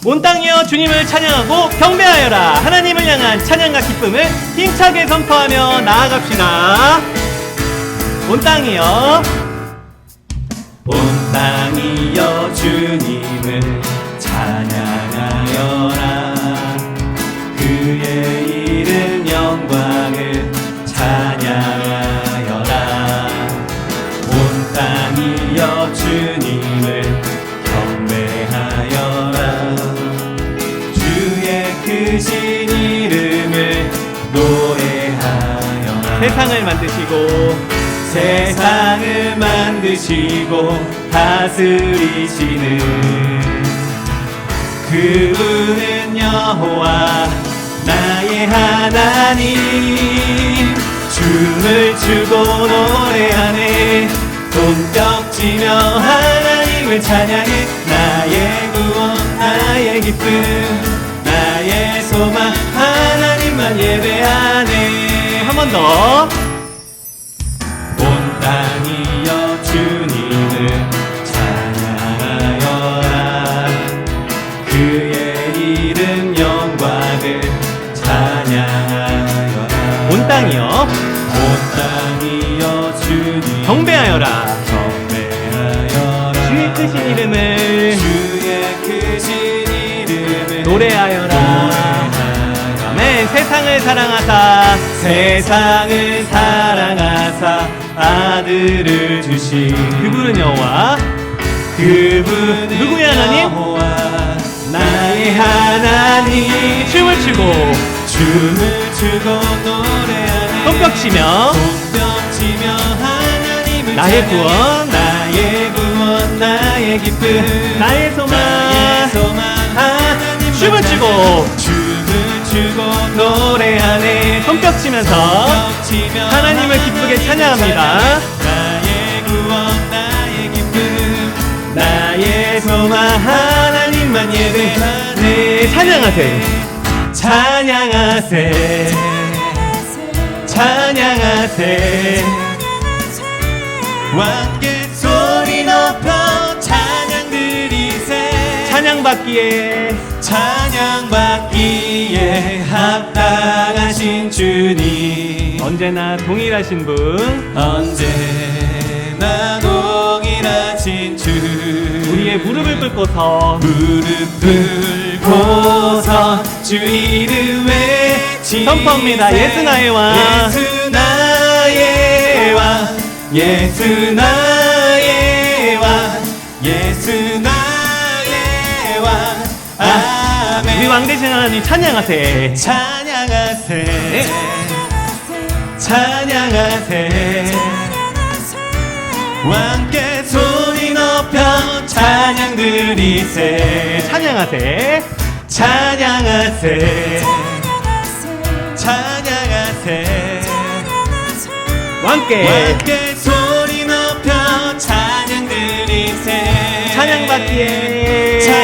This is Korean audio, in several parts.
온 땅이여 주님을 찬양하고 경배하여라. 하나님을 향한 찬양과 기쁨을 힘차게 선포하며 나아갑시다. 온 땅이여, 온 땅이여 주님을 찬양하여라. 그의 이름 영광을 찬양하여라. 온 땅이여 주님을 경배하여라. 주의 크신 이름을 노래하여라. 세상을 만드시고 다스리시는 그분은 여호와 나의 하나님. 춤을 추고 노래하네. 손뼉치며 하나님을 찬양해. 나의 구원 나의 기쁨 나의 소망 하나님만 예배하네. 한 번 더. 온 땅이여 주님을 찬양하여라. 그의 이름 영광을 찬양하여라. 온 땅이여 주님 경배하여라. 주의 크신 이름을 노래하여라. 아멘. 세상을 사랑하사 아들을 주신 그분은 여호와. 그분 누구의 하나님? 여호와 나의 하나님. 춤을 추고 노래하네. 손뼉치며 나의 구원 나의 기쁨 나의 소망 춤을 추고 노래하네. 손뼉치면서 하나님을 기쁘게 찬양합니다. 나의 구원 나의 기쁨 나의 소망 하나님만 예배하네. 찬양하세 왕께 소리 높여 찬양 드리세. 찬양받기에 합당하신 주님. 언제나 동일하신 주. 우리의 무릎을 꿇고서 주 이름 외치 선포합니다. 예수 나의 왕. 예수 나의 왕. 아멘. 우리 왕 되신 하나님 찬양하세. 왕께 소리 높여 찬양 드리세. 찬양하세 왕께 소리 높여 찬양 드리세. 찬양받기에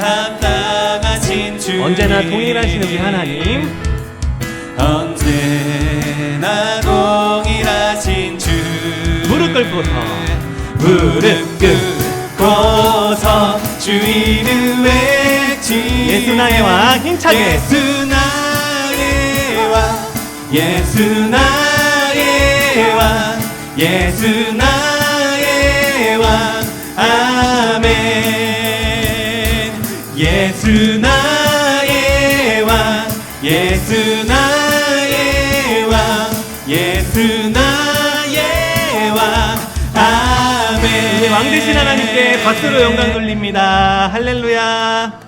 합당하신 주. 언제나 동일하신 우리 하나님. 언제나 동일하신 주. 무릎 꿇고서 주 이름 외치. 예수 나의 왕. 힘차게. 예수 나의 왕. 아멘. 예수 나의 왕. 아멘. 왕 되신 하나님께 박수로 영광 돌립니다. 할렐루야.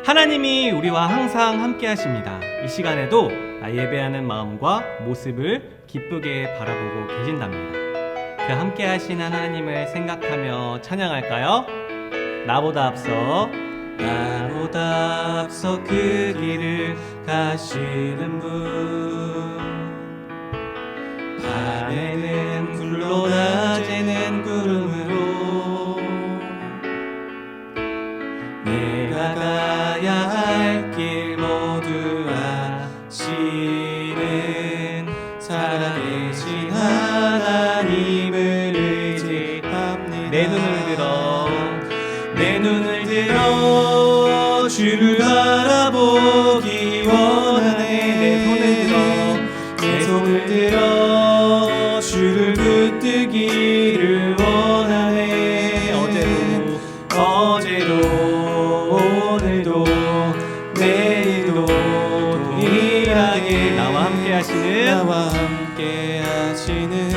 하나님이 우리와 항상 함께 하십니다. 이 시간에도 예배하는 마음과 모습을 기쁘게 바라보고 계신답니다. 그 함께 하신 하나님을 생각하며 찬양할까요? 나보다 앞서 그 길을 가시는 분. 밤에는 불로 낮에는 구름으로 내가 가야 할 길 모두 아시는 살아계신 하나님을 의지합니다. 내 눈을 들어 주를 바라보기 원하네. 내 손을 들어 주를 붙들기를 원하네. 어제도 오늘도 내일도 동일하게 나와 함께 하시는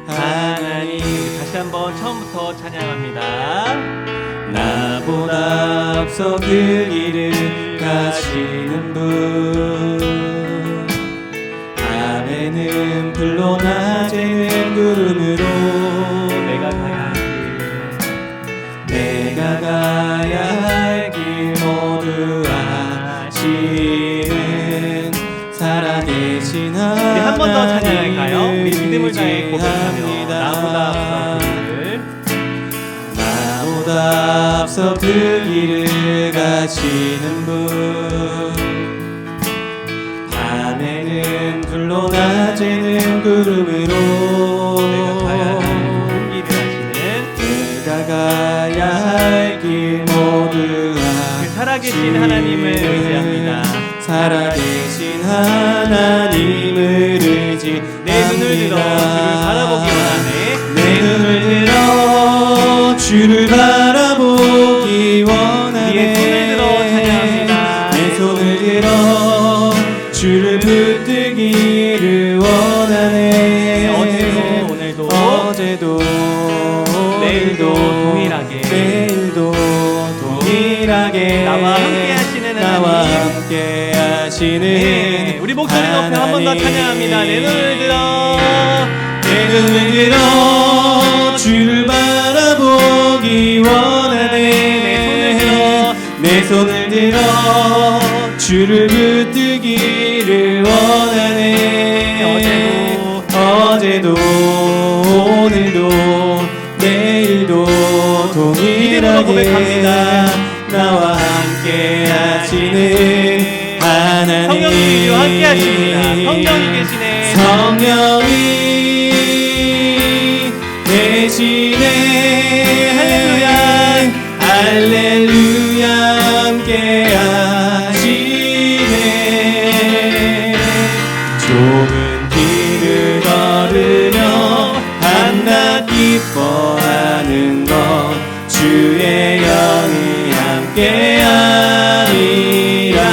하나님. 다시 한번 처음부터 찬양합니다. 나보다 앞서 그 길을 가시는 분, 밤에는 불로 낮에는 구름으로 내가 가야 할 길 모두 아시는 살아계신 하나님. 한 번 더 찬양할까요? 우리 믿음을 다해 고백하며 나보다 앞서 그 길을 가시는 분, 밤에는 불로 낮에는 구름으로 내가 가야 할 길 모두 살아계신 하나님을 의지합니다. 살아계신 하나님을 의지합니다. 내 눈을 들어 주를 바라보기 원하네. 내 눈을 들어 주를 바라보기 원하네. 네 손을 들어 찬양합니다. 내 손을 들어 주를 붙들기를 원하네. 어제도 내일도 동일하게 나와 함께 하시는 하나님. 네, 우리 목소리 높여 한 번 더 찬양합니다. 내 눈을 들어 주를 바라보기 원하네. 내 손을 들어 주를 붙들기를 원하네. 어제도 오늘도 내일도 동일하게 고백합니다. 나와 함께 하시는 하나님. 성령님이 함께 하십니다. 성령이 계시네. 성령이 계시네. 할렐루야 함께 하시네. 좁은 길을 걸으며 밤낮 기뻐하는 것 주의 영이 함께하리라. 성령이 우리와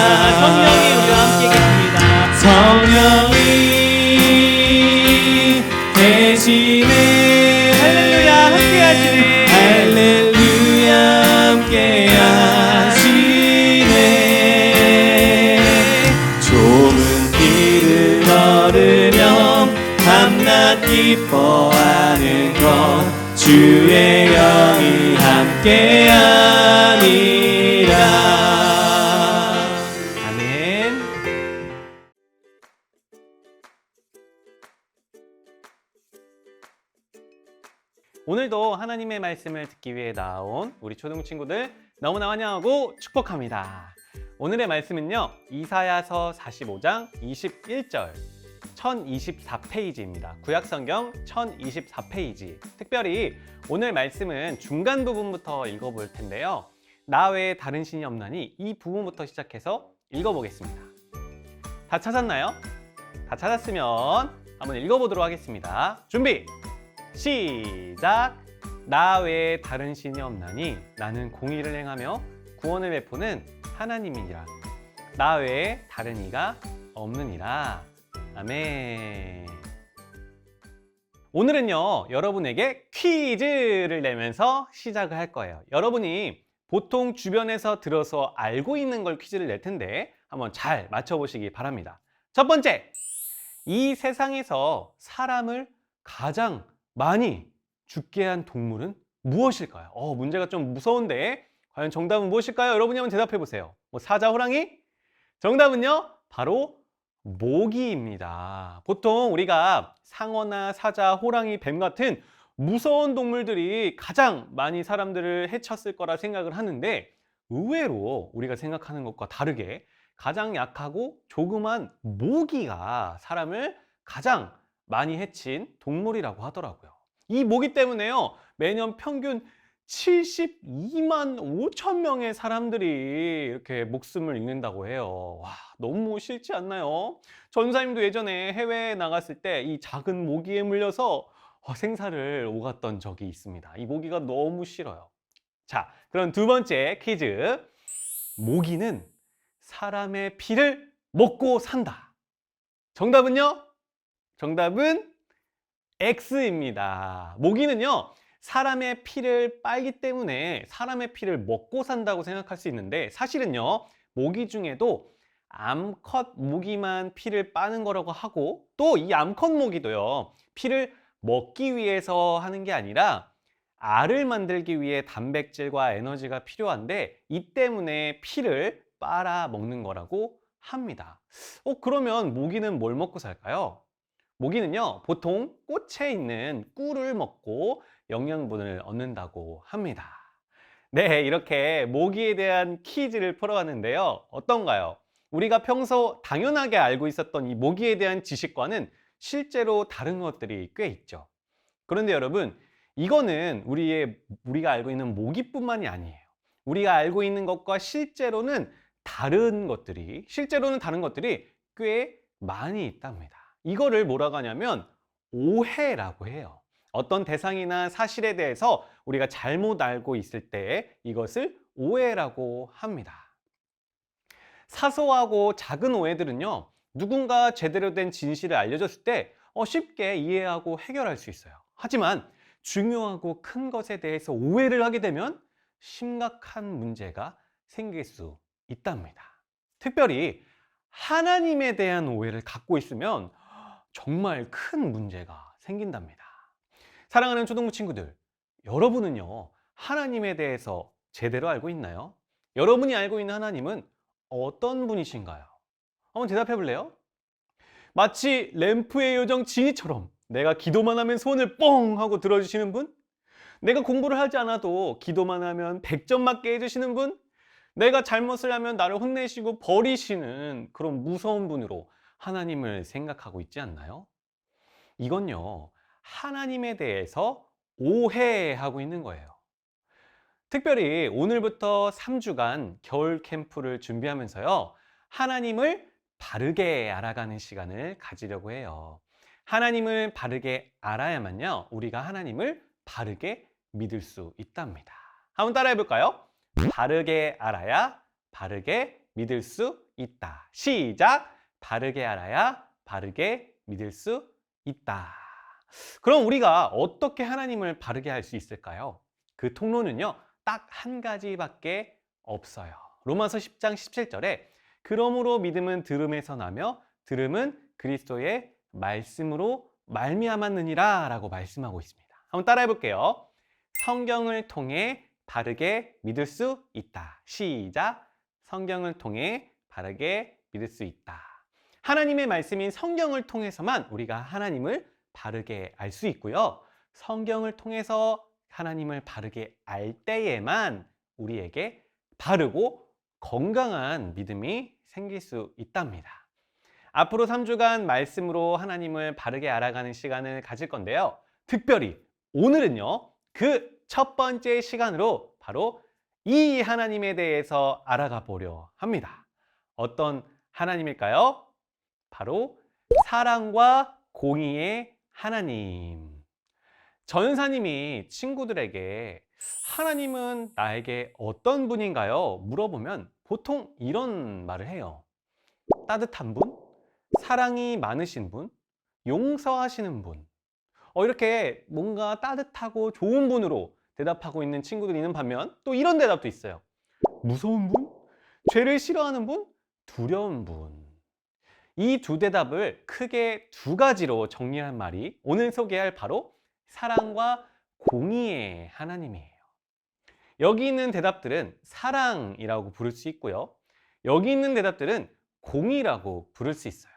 함께 계십니다. 성령이 계시네. 할렐루야 함께 하시네. 할렐루야 함께 하시네. 좁은 길을 걸으며 밤낮 기뻐하는 것 주의 영이 함께하니라. 아멘. 오늘도 하나님의 말씀을 듣기 위해 나온 우리 초등 친구들 너무나 환영하고 축복합니다. 오늘의 말씀은요, 이사야서 45장 21절 1024페이지입니다. 구약성경 1024페이지. 특별히 오늘 말씀은 중간 부분부터 읽어볼 텐데요. 나 외에 다른 신이 없나니 이 부분부터 시작해서 읽어보겠습니다. 다 찾았나요? 다 찾았으면 한번 읽어보도록 하겠습니다. 준비! 시작! 나 외에 다른 신이 없나니 나는 공의를 행하며 구원을 베푸는 하나님이니라. 나 외에 다른 이가 없느니라. 아멘. 오늘은요, 여러분에게 퀴즈를 내면서 시작을 할 거예요. 여러분이 보통 주변에서 들어서 알고 있는 걸 퀴즈를 낼 텐데 한번 잘 맞춰보시기 바랍니다. 첫 번째, 이 세상에서 사람을 가장 많이 죽게 한 동물은 무엇일까요? 문제가 좀 무서운데 과연 정답은 무엇일까요? 여러분이 한번 대답해 보세요. 사자, 호랑이? 정답은요, 바로 모기입니다. 보통 우리가 상어나 사자, 호랑이, 뱀 같은 무서운 동물들이 가장 많이 사람들을 해쳤을 거라 생각을 하는데, 의외로 우리가 생각하는 것과 다르게 가장 약하고 조그만 모기가 사람을 가장 많이 해친 동물이라고 하더라고요. 이 모기 때문에요, 매년 평균 72만 5천 명의 사람들이 이렇게 목숨을 잃는다고 해요. 와, 너무 싫지 않나요? 전사님도 예전에 해외에 나갔을 때 이 작은 모기에 물려서 생사를 오갔던 적이 있습니다. 이 모기가 너무 싫어요. 자, 그럼 두 번째 퀴즈. 모기는 사람의 피를 먹고 산다. 정답은요? 정답은 X입니다. 모기는요, 사람의 피를 빨기 때문에 사람의 피를 먹고 산다고 생각할 수 있는데, 사실은요, 모기 중에도 암컷 모기만 피를 빠는 거라고 하고, 또 이 암컷 모기도요, 피를 먹기 위해서 하는 게 아니라 알을 만들기 위해 단백질과 에너지가 필요한데, 이 때문에 피를 빨아 먹는 거라고 합니다. 그러면 모기는 뭘 먹고 살까요? 모기는요, 보통 꽃에 있는 꿀을 먹고 영양분을 얻는다고 합니다. 네, 이렇게 모기에 대한 퀴즈를 풀어봤는데요. 어떤가요? 우리가 평소 당연하게 알고 있었던 이 모기에 대한 지식과는 실제로 다른 것들이 꽤 있죠. 그런데 여러분, 이거는 우리가 알고 있는 모기뿐만이 아니에요. 우리가 알고 있는 것과 실제로는 다른 것들이 꽤 많이 있답니다. 이거를 뭐라고 하냐면 오해라고 해요. 어떤 대상이나 사실에 대해서 우리가 잘못 알고 있을 때 이것을 오해라고 합니다. 사소하고 작은 오해들은요, 누군가 제대로 된 진실을 알려줬을 때 쉽게 이해하고 해결할 수 있어요. 하지만 중요하고 큰 것에 대해서 오해를 하게 되면 심각한 문제가 생길 수 있답니다. 특별히 하나님에 대한 오해를 갖고 있으면 정말 큰 문제가 생긴답니다. 사랑하는 초등부 친구들, 여러분은요, 하나님에 대해서 제대로 알고 있나요? 여러분이 알고 있는 하나님은 어떤 분이신가요? 한번 대답해 볼래요? 마치 램프의 요정 지니처럼 내가 기도만 하면 소원을 뻥 하고 들어주시는 분? 내가 공부를 하지 않아도 기도만 하면 100점 맞게 해주시는 분? 내가 잘못을 하면 나를 혼내시고 버리시는 그런 무서운 분으로 하나님을 생각하고 있지 않나요? 이건요, 하나님에 대해서 오해하고 있는 거예요. 특별히 오늘부터 3주간 겨울 캠프를 준비하면서요, 하나님을 바르게 알아가는 시간을 가지려고 해요. 하나님을 바르게 알아야만요, 우리가 하나님을 바르게 믿을 수 있답니다. 한번 따라해 볼까요? 바르게 알아야 바르게 믿을 수 있다. 시작! 바르게 알아야 바르게 믿을 수 있다. 그럼 우리가 어떻게 하나님을 바르게 할 수 있을까요? 그 통로는요, 딱 한 가지밖에 없어요. 로마서 10장 17절에 그러므로 믿음은 들음에서 나며 들음은 그리스도의 말씀으로 말미암았느니라 라고 말씀하고 있습니다. 한번 따라해 볼게요. 성경을 통해 바르게 믿을 수 있다. 시작! 성경을 통해 바르게 믿을 수 있다. 하나님의 말씀인 성경을 통해서만 우리가 하나님을 바르게 알 수 있고요. 성경을 통해서 하나님을 바르게 알 때에만 우리에게 바르고 건강한 믿음이 생길 수 있답니다. 앞으로 3주간 말씀으로 하나님을 바르게 알아가는 시간을 가질 건데요. 특별히 오늘은요, 그 첫 번째 시간으로 바로 이 하나님에 대해서 알아가 보려 합니다. 어떤 하나님일까요? 바로 사랑과 공의의 하나님. 전사님이 친구들에게 하나님은 나에게 어떤 분인가요? 물어보면 보통 이런 말을 해요. 따뜻한 분, 사랑이 많으신 분, 용서하시는 분. 이렇게 뭔가 따뜻하고 좋은 분으로 대답하고 있는 친구들이 있는 반면 또 이런 대답도 있어요. 무서운 분? 죄를 싫어하는 분? 두려운 분. 이 두 대답을 크게 두 가지로 정리한 말이 오늘 소개할 바로 사랑과 공의의 하나님이에요. 여기 있는 대답들은 사랑이라고 부를 수 있고요. 여기 있는 대답들은 공의라고 부를 수 있어요.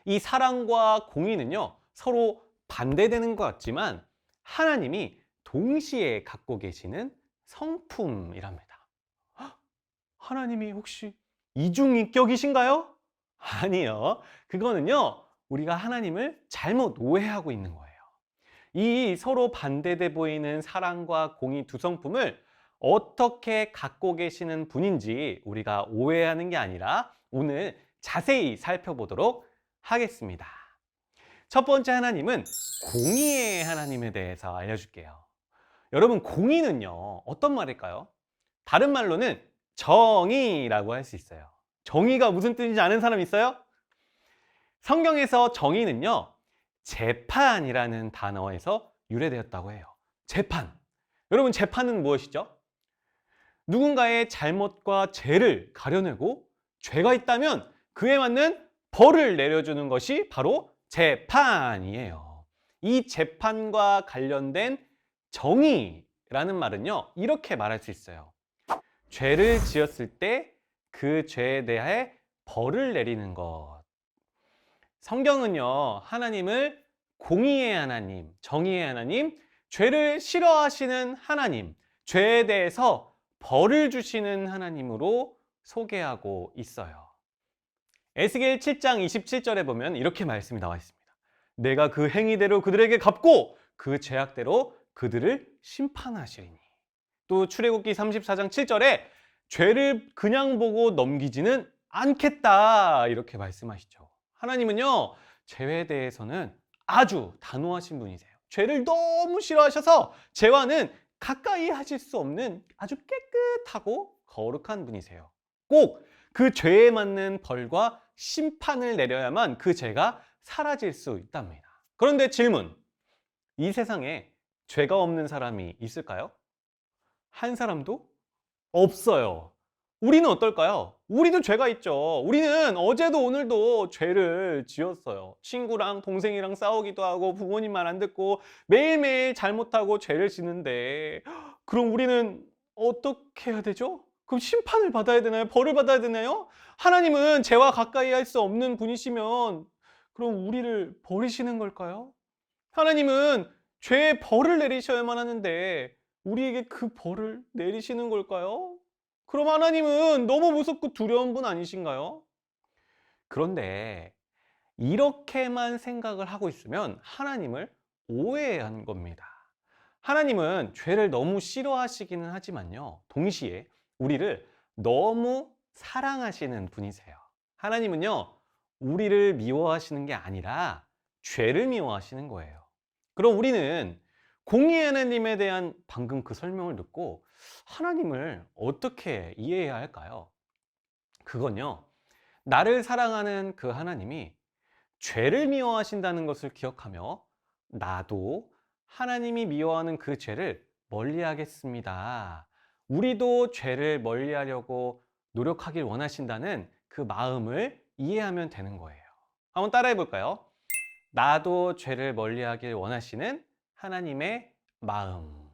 이 사랑과 공의는요, 서로 반대되는 것 같지만 하나님이 동시에 갖고 계시는 성품이랍니다. 하나님이 혹시 이중인격이신가요? 아니요. 그거는요, 우리가 하나님을 잘못 오해하고 있는 거예요. 이 서로 반대돼 보이는 사랑과 공의 두 성품을 어떻게 갖고 계시는 분인지 우리가 오해하는 게 아니라 오늘 자세히 살펴보도록 하겠습니다. 첫 번째 하나님은 공의의 하나님에 대해서 알려줄게요. 여러분, 공의는요, 어떤 말일까요? 다른 말로는 정의라고 할 수 있어요. 정의가 무슨 뜻인지 아는 사람 있어요? 성경에서 정의는요, 재판이라는 단어에서 유래되었다고 해요. 재판. 여러분, 재판은 무엇이죠? 누군가의 잘못과 죄를 가려내고 죄가 있다면 그에 맞는 벌을 내려주는 것이 바로 재판이에요. 이 재판과 관련된 정의라는 말은요, 이렇게 말할 수 있어요. 죄를 지었을 때 그 죄에 대해 벌을 내리는 것. 성경은요, 하나님을 공의의 하나님, 정의의 하나님, 죄를 싫어하시는 하나님, 죄에 대해서 벌을 주시는 하나님으로 소개하고 있어요. 에스겔 7장 27절에 보면 이렇게 말씀이 나와 있습니다. 내가 그 행위대로 그들에게 갚고 그 죄악대로 그들을 심판하시리니. 또 출애굽기 34장 7절에 죄를 그냥 보고 넘기지는 않겠다 이렇게 말씀하시죠. 하나님은요, 죄에 대해서는 아주 단호하신 분이세요. 죄를 너무 싫어하셔서 죄와는 가까이 하실 수 없는 아주 깨끗하고 거룩한 분이세요. 꼭 그 죄에 맞는 벌과 심판을 내려야만 그 죄가 사라질 수 있답니다. 그런데 질문, 이 세상에 죄가 없는 사람이 있을까요? 한 사람도 없어요. 우리는 어떨까요? 우리도 죄가 있죠. 우리는 어제도 오늘도 죄를 지었어요. 친구랑 동생이랑 싸우기도 하고 부모님 말 안 듣고 매일매일 잘못하고 죄를 짓는데, 그럼 우리는 어떻게 해야 되죠? 그럼 심판을 받아야 되나요? 벌을 받아야 되나요? 하나님은 죄와 가까이 할 수 없는 분이시면 그럼 우리를 버리시는 걸까요? 하나님은 죄의 벌을 내리셔야만 하는데 우리에게 그 벌을 내리시는 걸까요? 그럼 하나님은 너무 무섭고 두려운 분 아니신가요? 그런데 이렇게만 생각을 하고 있으면 하나님을 오해한 겁니다. 하나님은 죄를 너무 싫어하시기는 하지만요, 동시에 우리를 너무 사랑하시는 분이세요. 하나님은요, 우리를 미워하시는 게 아니라 죄를 미워하시는 거예요. 그럼 우리는 공의의 하나님에 대한 방금 그 설명을 듣고 하나님을 어떻게 이해해야 할까요? 그건요, 나를 사랑하는 그 하나님이 죄를 미워하신다는 것을 기억하며 나도 하나님이 미워하는 그 죄를 멀리하겠습니다. 우리도 죄를 멀리하려고 노력하길 원하신다는 그 마음을 이해하면 되는 거예요. 한번 따라해 볼까요? 나도 죄를 멀리하길 원하시는 하나님의 마음.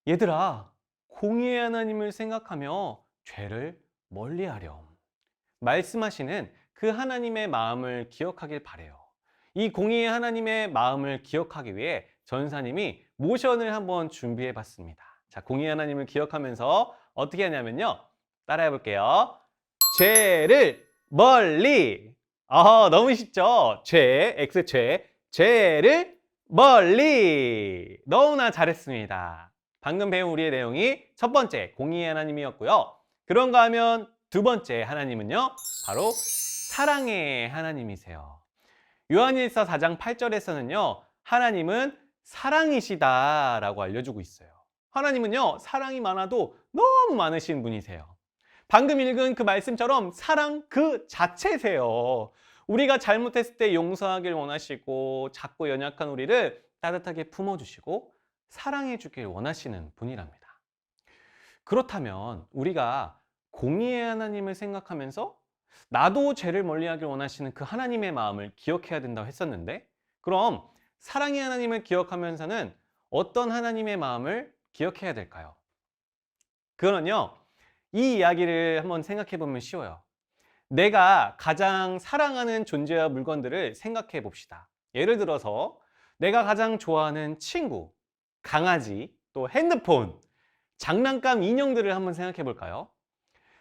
얘들아, 공의의 하나님을 생각하며 죄를 멀리하렴. 말씀하시는 그 하나님의 마음을 기억하길 바래요. 이 공의의 하나님의 마음을 기억하기 위해 전사님이 모션을 한번 준비해 봤습니다. 자, 공의의 하나님을 기억하면서 어떻게 하냐면요, 따라해 볼게요. 죄를 멀리. 너무 쉽죠? 죄, X죄, 죄를 멀리. 너무나 잘했습니다. 방금 배운 우리의 내용이 첫 번째, 공의의 하나님이었고요. 그런가 하면 두 번째 하나님은요, 바로 사랑의 하나님이세요. 요한일서 4장 8절에서는요, 하나님은 사랑이시다라고 알려주고 있어요. 하나님은요, 사랑이 많아도 너무 많으신 분이세요. 방금 읽은 그 말씀처럼 사랑 그 자체세요. 우리가 잘못했을 때 용서하길 원하시고 작고 연약한 우리를 따뜻하게 품어주시고 사랑해 주길 원하시는 분이랍니다. 그렇다면 우리가 공의의 하나님을 생각하면서 나도 죄를 멀리하길 원하시는 그 하나님의 마음을 기억해야 된다고 했었는데, 그럼 사랑의 하나님을 기억하면서는 어떤 하나님의 마음을 기억해야 될까요? 그거는요, 이 이야기를 한번 생각해 보면 쉬워요. 내가 가장 사랑하는 존재와 물건들을 생각해 봅시다. 예를 들어서 내가 가장 좋아하는 친구, 강아지, 또 핸드폰, 장난감 인형들을 한번 생각해 볼까요?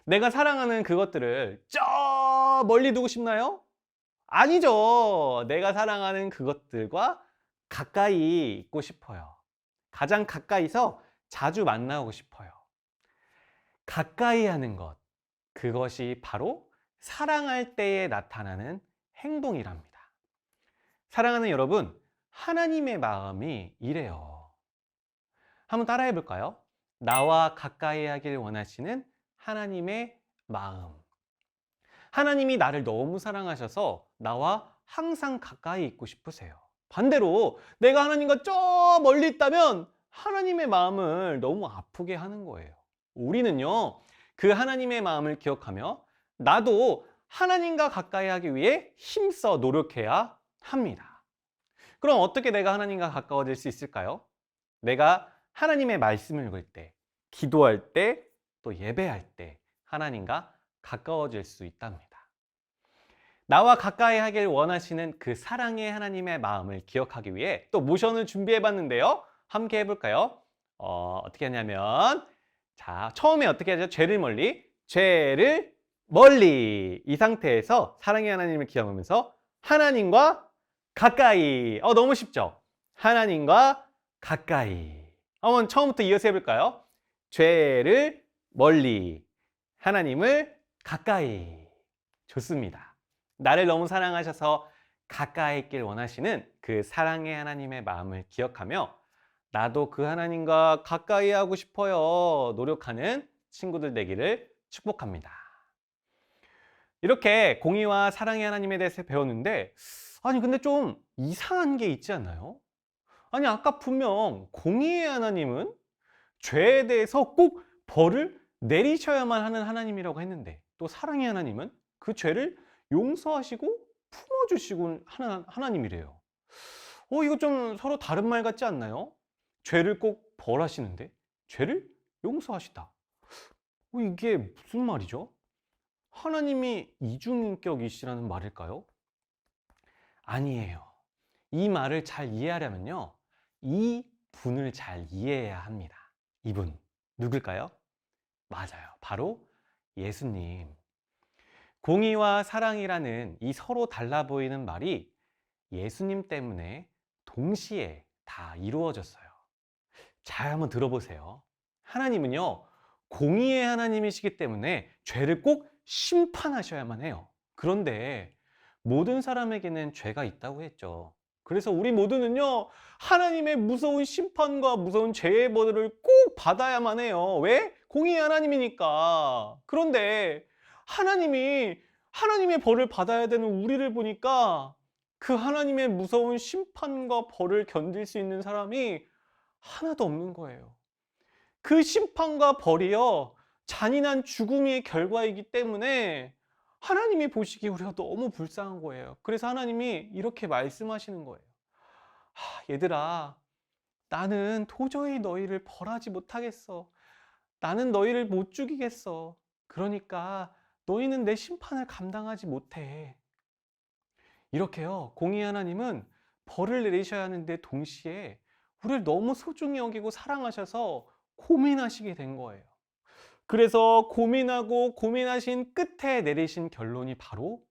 내가 사랑하는 그것들을 저 멀리 두고 싶나요? 아니죠. 내가 사랑하는 그것들과 가까이 있고 싶어요. 가장 가까이서 자주 만나고 싶어요. 가까이 하는 것, 그것이 바로 사랑할 때에 나타나는 행동이랍니다. 사랑하는 여러분, 하나님의 마음이 이래요. 한번 따라해 볼까요? 나와 가까이 하길 원하시는 하나님의 마음. 하나님이 나를 너무 사랑하셔서 나와 항상 가까이 있고 싶으세요. 반대로 내가 하나님과 저 멀리 있다면 하나님의 마음을 너무 아프게 하는 거예요. 우리는요, 그 하나님의 마음을 기억하며 나도 하나님과 가까이 하기 위해 힘써 노력해야 합니다. 그럼 어떻게 내가 하나님과 가까워질 수 있을까요? 내가 하나님의 말씀을 읽을 때, 기도할 때, 또 예배할 때 하나님과 가까워질 수 있답니다. 나와 가까이 하길 원하시는 그 사랑의 하나님의 마음을 기억하기 위해 또 모션을 준비해 봤는데요. 함께 해볼까요? 어떻게 하냐면, 자, 처음에 어떻게 하죠? 죄를 멀리. 이 상태에서 사랑의 하나님을 기억하면서 하나님과 가까이. 너무 쉽죠? 하나님과 가까이. 한번 처음부터 이어서 해볼까요? 죄를 멀리, 하나님을 가까이. 좋습니다. 나를 너무 사랑하셔서 가까이 있길 원하시는 그 사랑의 하나님의 마음을 기억하며 나도 그 하나님과 가까이 하고 싶어요. 노력하는 친구들 되기를 축복합니다. 이렇게 공의와 사랑의 하나님에 대해서 배웠는데, 아니 근데 좀 이상한 게 있지 않나요? 아니 아까 분명 공의의 하나님은 죄에 대해서 꼭 벌을 내리셔야만 하는 하나님이라고 했는데, 또 사랑의 하나님은 그 죄를 용서하시고 품어주시고 하는 하나님이래요. 이거 좀 서로 다른 말 같지 않나요? 죄를 꼭 벌하시는데 죄를 용서하시다. 이게 무슨 말이죠? 하나님이 이중인격이시라는 말일까요? 아니에요. 이 말을 잘 이해하려면요, 이 분을 잘 이해해야 합니다. 이분 누굴까요? 맞아요. 바로 예수님. 공의와 사랑이라는 이 서로 달라 보이는 말이 예수님 때문에 동시에 다 이루어졌어요. 잘 한번 들어보세요. 하나님은요, 공의의 하나님이시기 때문에 죄를 꼭 심판하셔야만 해요. 그런데 모든 사람에게는 죄가 있다고 했죠. 그래서 우리 모두는요, 하나님의 무서운 심판과 무서운 죄의 벌을 꼭 받아야만 해요. 왜? 공의의 하나님이니까. 그런데 하나님의 벌을 받아야 되는 우리를 보니까 그 하나님의 무서운 심판과 벌을 견딜 수 있는 사람이 하나도 없는 거예요. 그 심판과 벌이요, 잔인한 죽음의 결과이기 때문에 하나님이 보시기에 우리가 너무 불쌍한 거예요. 그래서 하나님이 이렇게 말씀하시는 거예요. 얘들아, 나는 도저히 너희를 벌하지 못하겠어. 나는 너희를 못 죽이겠어. 그러니까 너희는 내 심판을 감당하지 못해. 이렇게요, 공의 하나님은 벌을 내리셔야 하는데 동시에 우리를 너무 소중히 여기고 사랑하셔서 고민하시게 된 거예요. 그래서 고민하고 고민하신 끝에 내리신 결론이 바로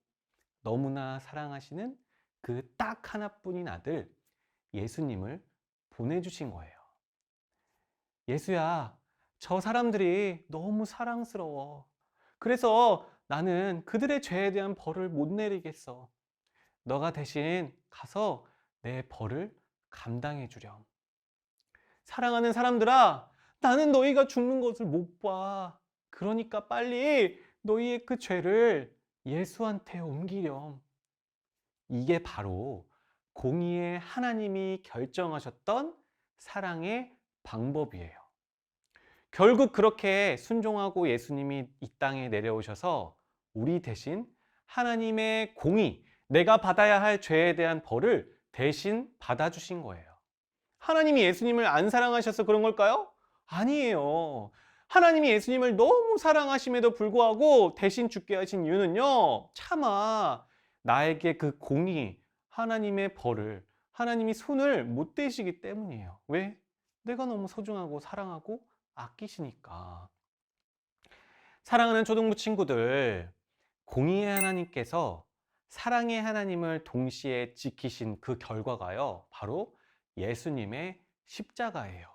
너무나 사랑하시는 그 딱 하나뿐인 아들 예수님을 보내주신 거예요. 예수야, 저 사람들이 너무 사랑스러워. 그래서 나는 그들의 죄에 대한 벌을 못 내리겠어. 너가 대신 가서 내 벌을 감당해 주렴. 사랑하는 사람들아, 나는 너희가 죽는 것을 못 봐. 그러니까 빨리 너희의 그 죄를 예수한테 옮기렴. 이게 바로 공의의 하나님이 결정하셨던 사랑의 방법이에요. 결국 그렇게 순종하고 예수님이 이 땅에 내려오셔서 우리 대신 하나님의 공의, 내가 받아야 할 죄에 대한 벌을 대신 받아주신 거예요. 하나님이 예수님을 안 사랑하셔서 그런 걸까요? 아니에요. 하나님이 예수님을 너무 사랑하심에도 불구하고 대신 죽게 하신 이유는요, 차마 나에게 그 공의, 하나님의 벌을, 하나님이 손을 못 대시기 때문이에요. 왜? 내가 너무 소중하고 사랑하고 아끼시니까. 사랑하는 초등부 친구들, 공의의 하나님께서 사랑의 하나님을 동시에 지키신 그 결과가요, 바로 예수님의 십자가예요.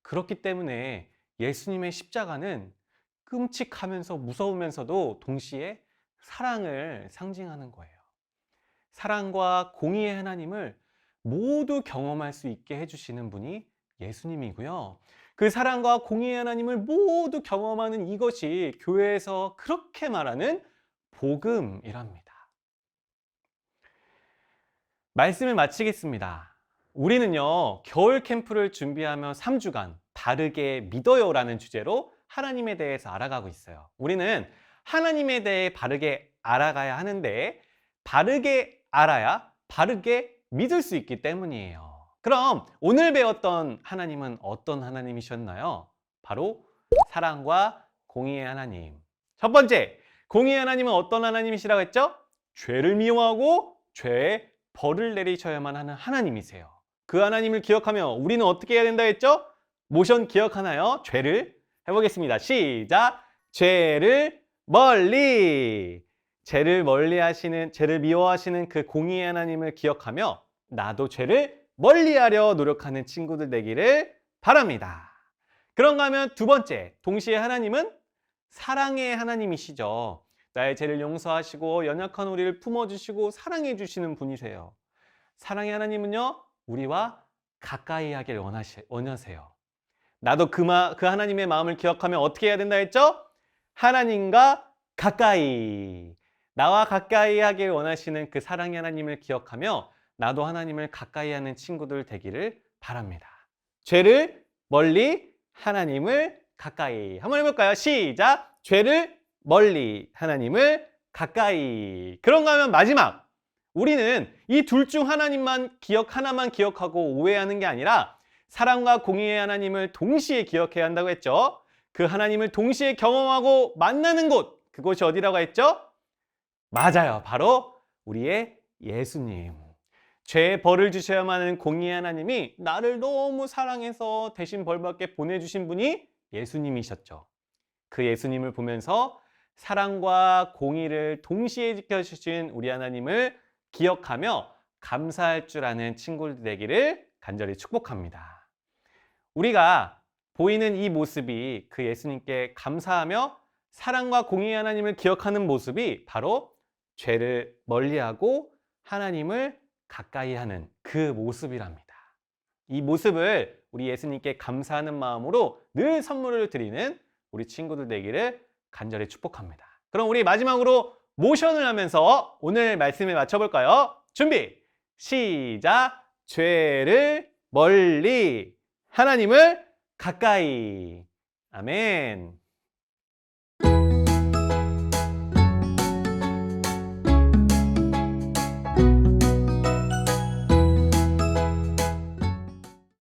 그렇기 때문에 예수님의 십자가는 끔찍하면서 무서우면서도 동시에 사랑을 상징하는 거예요. 사랑과 공의의 하나님을 모두 경험할 수 있게 해주시는 분이 예수님이고요. 그 사랑과 공의의 하나님을 모두 경험하는 이것이 교회에서 그렇게 말하는 복음이랍니다. 말씀을 마치겠습니다. 우리는요, 겨울 캠프를 준비하며 3주간 바르게 믿어요라는 주제로 하나님에 대해서 알아가고 있어요. 우리는 하나님에 대해 바르게 알아가야 하는데 바르게 알아야 바르게 믿을 수 있기 때문이에요. 그럼 오늘 배웠던 하나님은 어떤 하나님이셨나요? 바로 사랑과 공의의 하나님. 첫 번째, 공의의 하나님은 어떤 하나님이시라고 했죠? 죄를 미워하고 죄의 벌을 내리셔야만 하는 하나님이세요. 그 하나님을 기억하며 우리는 어떻게 해야 된다 했죠? 모션 기억하나요? 죄를 해보겠습니다. 시작! 죄를 멀리! 죄를 멀리하시는, 죄를 미워하시는 그 공의의 하나님을 기억하며 나도 죄를 멀리하려 노력하는 친구들 되기를 바랍니다. 그런가 하면 두 번째, 동시에 하나님은 사랑의 하나님이시죠. 나의 죄를 용서하시고 연약한 우리를 품어주시고 사랑해 주시는 분이세요. 사랑의 하나님은요, 우리와 가까이 하길 원하세요. 나도 그 하나님의 마음을 기억하며 어떻게 해야 된다 했죠? 하나님과 가까이. 나와 가까이 하길 원하시는 그 사랑의 하나님을 기억하며 나도 하나님을 가까이 하는 친구들 되기를 바랍니다. 죄를 멀리, 하나님을 가까이. 한번 해볼까요? 시작! 죄를 멀리, 하나님을 가까이. 그런가 하면 마지막! 우리는 이 둘 중 하나만 기억하고 오해하는 게 아니라 사랑과 공의의 하나님을 동시에 기억해야 한다고 했죠. 그 하나님을 동시에 경험하고 만나는 곳, 그곳이 어디라고 했죠? 맞아요. 바로 우리의 예수님. 죄의 벌을 주셔야만 하는 공의의 하나님이 나를 너무 사랑해서 대신 벌받게 보내주신 분이 예수님이셨죠. 그 예수님을 보면서 사랑과 공의를 동시에 지켜주신 우리 하나님을 기억하며 감사할 줄 아는 친구들 되기를 간절히 축복합니다. 우리가 보이는 이 모습이 그 예수님께 감사하며 사랑과 공의의 하나님을 기억하는 모습이 바로 죄를 멀리하고 하나님을 가까이 하는 그 모습이랍니다. 이 모습을 우리 예수님께 감사하는 마음으로 늘 선물을 드리는 우리 친구들 되기를 간절히 축복합니다. 그럼 우리 마지막으로 모션을 하면서 오늘 말씀을 맞춰볼까요? 준비! 시작! 죄를 멀리, 하나님을 가까이. 아멘.